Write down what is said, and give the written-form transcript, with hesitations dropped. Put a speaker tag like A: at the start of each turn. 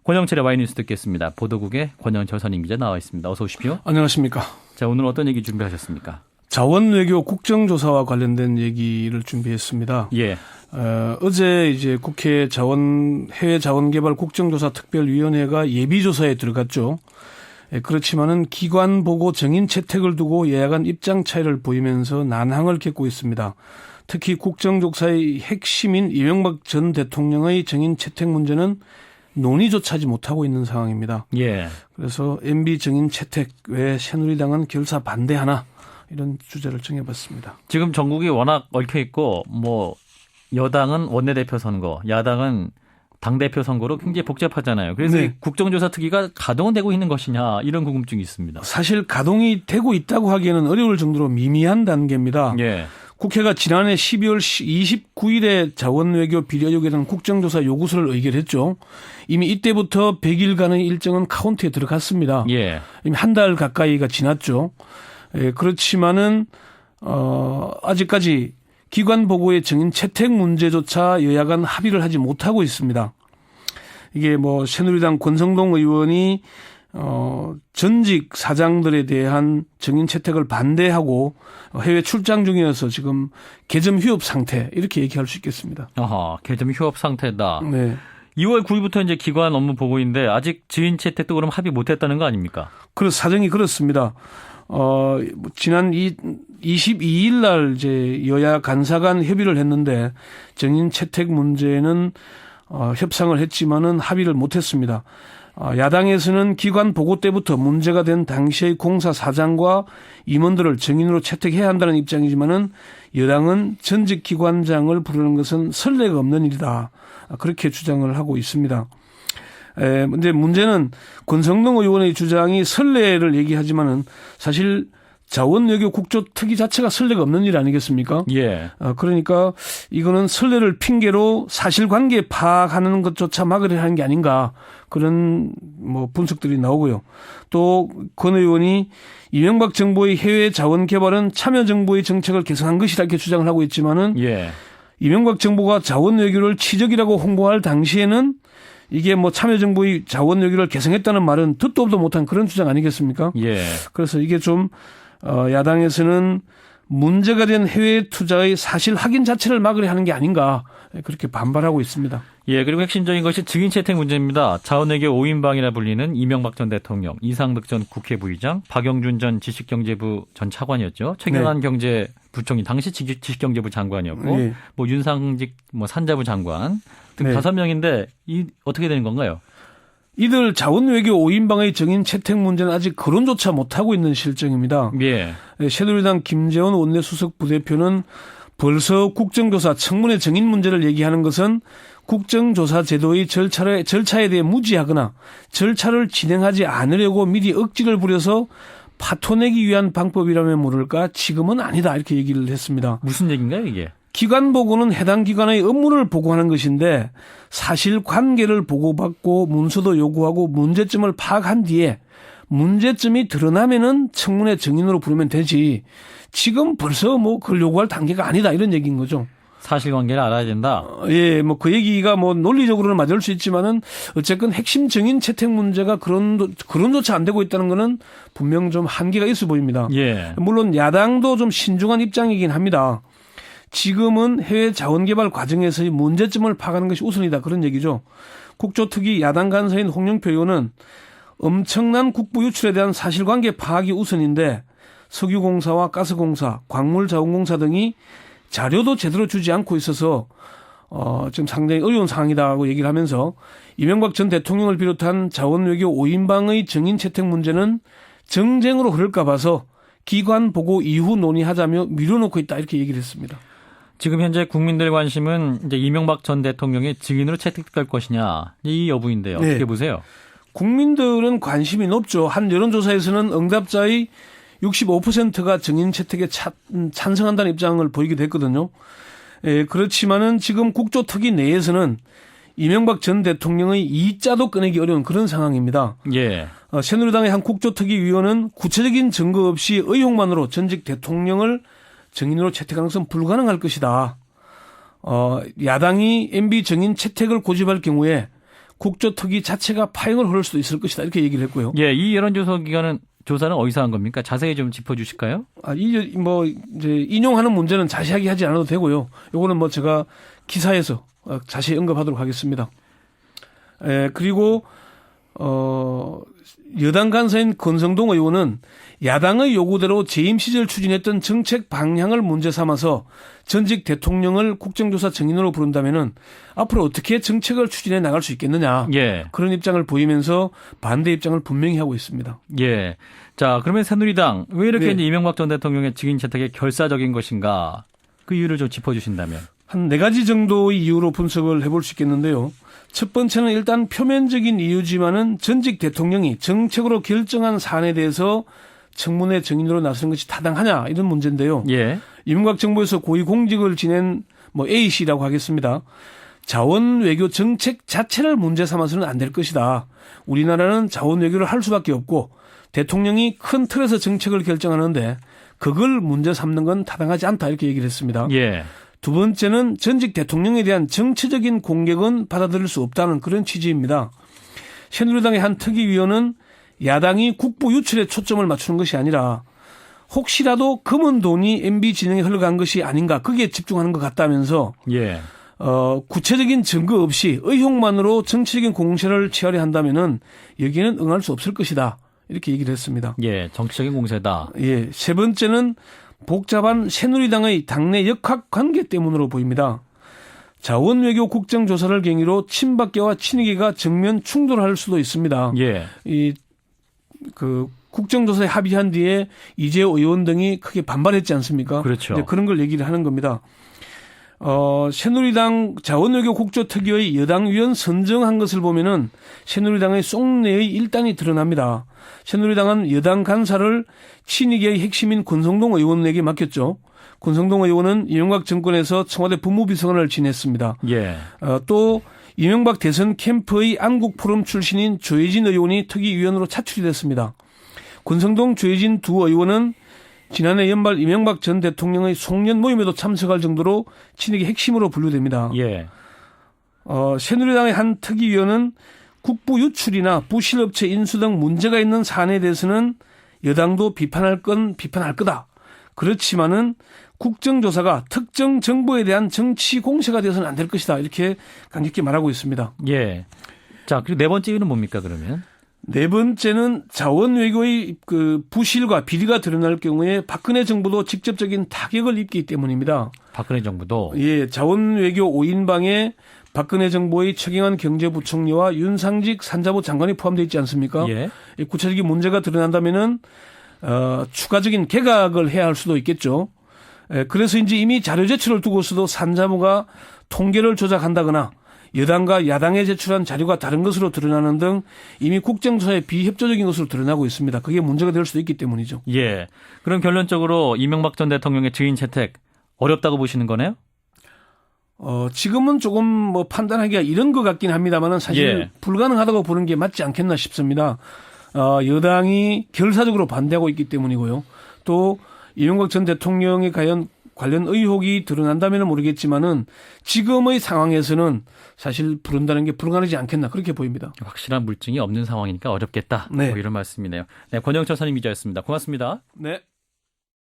A: 권영철의 와이뉴스 듣겠습니다. 보도국의 권영철 선임 기자 나와 있습니다. 어서 오십시오.
B: 안녕하십니까.
A: 자, 오늘 어떤 얘기 준비하셨습니까?
B: 자원외교 국정조사와 관련된 얘기를 준비했습니다.
A: 예.
B: 어제 이제 국회 해외 자원개발 국정조사 특별위원회가 예비조사에 들어갔죠. 그렇지만은 기관 보고 정인 채택을 두고 여야 간 입장 차이를 보이면서 난항을 겪고 있습니다. 특히 국정조사의 핵심인 이명박 전 대통령의 정인 채택 문제는 논의조차 하지 못하고 있는 상황입니다.
A: 예.
B: 그래서 MB 정인 채택 외에 새누리당은 결사 반대하나 이런 주제를 정해봤습니다.
A: 지금 전국이 워낙 얽혀 있고 여당은 원내대표 선거, 야당은 당대표 선거로 굉장히 복잡하잖아요. 그래서 이 국정조사 특위가 가동은 되고 있는 것이냐 이런 궁금증이 있습니다.
B: 사실 가동이 되고 있다고 하기에는 어려울 정도로 미미한 단계입니다.
A: 예.
B: 국회가 지난해 12월 29일에 자원외교 비례역에 대한 국정조사 요구서를 의결했죠. 이미 이때부터 100일간의 일정은 카운트에 들어갔습니다.
A: 예.
B: 이미 한 달 가까이가 지났죠. 그렇지만은 아직까지 기관 보고의 정인 채택 문제조차 여야 간 합의를 하지 못하고 있습니다. 이게 새누리당 권성동 의원이 전직 사장들에 대한 정인 채택을 반대하고 해외 출장 중이어서 지금 개점 휴업 상태 이렇게 얘기할 수 있겠습니다.
A: 개점 휴업 상태다.
B: 네.
A: 2월 9일부터 이제 기관 업무 보고인데 아직 지인 채택도 그럼 합의 못했다는 거 아닙니까?
B: 사정이 그렇습니다. 지난 22일 날 이제 여야 간사 간 협의를 했는데 정인 채택 문제는 협상을 했지만은 합의를 못했습니다. 야당에서는 기관 보고 때부터 문제가 된 당시의 공사 사장과 임원들을 정인으로 채택해야 한다는 입장이지만은 여당은 전직 기관장을 부르는 것은 선례가 없는 일이다. 그렇게 주장을 하고 있습니다. 근데 문제는 권성동 의원의 주장이 선례를 얘기하지만은 사실 자원외교 국조특위 자체가 선례가 없는 일 아니겠습니까?
A: 예.
B: 그러니까 이거는 선례를 핑계로 사실관계 파악하는 것조차 막으려 하는 게 아닌가 그런 분석들이 나오고요. 또 권 의원이 이명박 정부의 해외 자원 개발은 참여정부의 정책을 개선한 것이다 이렇게 주장을 하고 있지만은
A: 예.
B: 이명박 정부가 자원외교를 치적이라고 홍보할 당시에는 이게 참여정부의 자원외교를 개선했다는 말은 듣도 보도 못한 그런 주장 아니겠습니까?
A: 예.
B: 그래서 이게 좀 야당에서는 문제가 된 해외 투자의 사실 확인 자체를 막으려 하는 게 아닌가 그렇게 반발하고 있습니다.
A: 예, 그리고 핵심적인 것이 증인 채택 문제입니다. 자원외교 5인방이라 불리는 이명박 전 대통령, 이상득 전 국회 부의장, 박영준 전 지식경제부 전 차관이었죠. 최경환 경제부총리, 당시 지식경제부 장관이었고,
B: 네.
A: 윤상직 산자부 장관 등
B: 네.
A: 5명인데 어떻게 되는 건가요?
B: 이들 자원외교 5인방의 정인 채택 문제는 아직 거론조차 못하고 있는 실정입니다.
A: 예.
B: 새누리당 김재원 원내수석 부대표는 벌써 국정조사 청문회 정인 문제를 얘기하는 것은 국정조사 제도의 절차에 대해 무지하거나 절차를 진행하지 않으려고 미리 억지를 부려서 파토내기 위한 방법이라면 모를까 지금은 아니다 이렇게 얘기를 했습니다.
A: 무슨 얘기인가요 이게?
B: 기관 보고는 해당 기관의 업무를 보고하는 것인데 사실관계를 보고받고 문서도 요구하고 문제점을 파악한 뒤에 문제점이 드러나면은 청문회 정인으로 부르면 되지 지금 벌써 그걸 요구할 단계가 아니다 이런 얘기인 거죠.
A: 사실관계를 알아야 된다.
B: 예, 그 얘기가 논리적으로는 맞을 수 있지만은 어쨌든 핵심 정인 채택 문제가 그런조차 안 되고 있다는 거는 분명 좀 한계가 있어 보입니다.
A: 예.
B: 물론 야당도 좀 신중한 입장이긴 합니다. 지금은 해외 자원개발 과정에서의 문제점을 파악하는 것이 우선이다 그런 얘기죠. 국조특위 야당 간사인 홍영표 의원은 엄청난 국부 유출에 대한 사실관계 파악이 우선인데 석유공사와 가스공사, 광물자원공사 등이 자료도 제대로 주지 않고 있어서 지금 상당히 어려운 상황이다고 얘기를 하면서 이명박 전 대통령을 비롯한 자원외교 5인방의 정인 채택 문제는 정쟁으로 흐를까 봐서 기관 보고 이후 논의하자며 미뤄놓고 있다 이렇게 얘기를 했습니다.
A: 지금 현재 국민들 관심은 이제 이명박 전 대통령의 증인으로 채택될 것이냐 이 여부인데요. 어떻게 보세요?
B: 국민들은 관심이 높죠. 한 여론조사에서는 응답자의 65%가 정인 채택에 찬성한다는 입장을 보이기도 했거든요. 그렇지만은 지금 국조특위 내에서는 이명박 전 대통령의 이자도 꺼내기 어려운 그런 상황입니다.
A: 예.
B: 새누리당의 한 국조특위 위원은 구체적인 증거 없이 의혹만으로 전직 대통령을 정인으로 채택하는 것은 불가능할 것이다. 야당이 MB 정인 채택을 고집할 경우에 국조특위 자체가 파행을 흐를 수도 있을 것이다 이렇게 얘기를 했고요.
A: 예, 이 여론조사 기관은 조사는 어디서 한 겁니까? 자세히 좀 짚어주실까요?
B: 이제 인용하는 문제는 자세하게 하지 않아도 되고요. 요거는 뭐 제가 기사에서 자세히 언급하도록 하겠습니다. 그리고 여당 간사인 권성동 의원은 야당의 요구대로 재임 시절 추진했던 정책 방향을 문제 삼아서 전직 대통령을 국정조사 증인으로 부른다면은 앞으로 어떻게 정책을 추진해 나갈 수 있겠느냐.
A: 예.
B: 그런 입장을 보이면서 반대 입장을 분명히 하고 있습니다.
A: 예. 자, 그러면 새누리당 왜 이렇게
B: 네.
A: 이제 이명박 전 대통령의 증인 채택이 결사적인 것인가? 그 이유를 좀 짚어주신다면.
B: 한 4가지 정도의 이유로 분석을 해볼 수 있겠는데요. 첫 번째는 일단 표면적인 이유지만은 전직 대통령이 정책으로 결정한 사안에 대해서 청문회 증인으로 나서는 것이 타당하냐 이런 문제인데요.
A: 예.
B: 이명박 정부에서 고위공직을 지낸 A씨라고 하겠습니다. 자원 외교 정책 자체를 문제 삼아서는 안 될 것이다. 우리나라는 자원 외교를 할 수밖에 없고 대통령이 큰 틀에서 정책을 결정하는데 그걸 문제 삼는 건 타당하지 않다 이렇게 얘기를 했습니다.
A: 예.
B: 두 번째는 전직 대통령에 대한 정치적인 공격은 받아들일 수 없다는 그런 취지입니다. 새누리당의 한 특위위원은 야당이 국부 유출에 초점을 맞추는 것이 아니라 혹시라도 검은 돈이 MB 진영에 흘러간 것이 아닌가 거기에 집중하는 것 같다면서
A: 예.
B: 구체적인 증거 없이 의혹만으로 정치적인 공세를 취하려 한다면은 여기에는 응할 수 없을 것이다. 이렇게 얘기를 했습니다.
A: 예. 정치적인 공세다.
B: 예. 세 번째는 복잡한 새누리당의 당내 역학 관계 때문으로 보입니다. 자원외교 국정조사를 계기로 친박계와 친이계가 정면 충돌할 수도 있습니다.
A: 예.
B: 국정조사에 합의한 뒤에 이재호 의원 등이 크게 반발했지 않습니까?
A: 그렇죠.
B: 네, 그런 걸 얘기를 하는 겁니다. 새누리당 자원외교 국조특위의 여당 위원 선정한 것을 보면은 새누리당의 속내의 일단이 드러납니다. 새누리당은 여당 간사를 친이계의 핵심인 권성동 의원에게 맡겼죠. 권성동 의원은 이명박 정권에서 청와대 법무비서관을 지냈습니다.
A: 예.
B: 또 이명박 대선 캠프의 안국포럼 출신인 조혜진 의원이 특위위원으로 차출이 됐습니다. 권성동, 조혜진 두 의원은 지난해 연말 이명박 전 대통령의 송년 모임에도 참석할 정도로 친이계 핵심으로 분류됩니다.
A: 예.
B: 새누리당의 한 특위위원은 국부 유출이나 부실업체 인수 등 문제가 있는 사안에 대해서는 여당도 비판할 건 비판할 거다. 그렇지만은 국정조사가 특정 정부에 대한 정치 공세가 되어서는 안 될 것이다. 이렇게 강력히 말하고 있습니다.
A: 예. 자, 그리고 네 번째 이유는 뭡니까, 그러면?
B: 네 번째는 자원 외교의 부실과 비리가 드러날 경우에 박근혜 정부도 직접적인 타격을 입기 때문입니다.
A: 박근혜 정부도.
B: 예, 자원 외교 5인방에 박근혜 정부의 최경환 경제부총리와 윤상직 산자부 장관이 포함되어 있지 않습니까?
A: 예.
B: 구체적인 문제가 드러난다면은 추가적인 개각을 해야 할 수도 있겠죠. 그래서 이제 이미 자료 제출을 두고서도 산자부가 통계를 조작한다거나 여당과 야당에 제출한 자료가 다른 것으로 드러나는 등 이미 국정조사에 비협조적인 것으로 드러나고 있습니다. 그게 문제가 될 수도 있기 때문이죠.
A: 예. 그럼 결론적으로 이명박 전 대통령의 증인 채택 어렵다고 보시는 거네요?
B: 지금은 조금 판단하기가 이런 것 같긴 합니다만은 사실
A: 예.
B: 불가능하다고 보는 게 맞지 않겠나 싶습니다. 여당이 결사적으로 반대하고 있기 때문이고요. 또 이명박 전 대통령에 관련 의혹이 드러난다면 모르겠지만은 지금의 상황에서는 사실 부른다는 게 불가능하지 않겠나 그렇게 보입니다.
A: 확실한 물증이 없는 상황이니까 어렵겠다.
B: 네.
A: 이런 말씀이네요. 네, 권영철 선임 기자였습니다. 고맙습니다.
B: 네.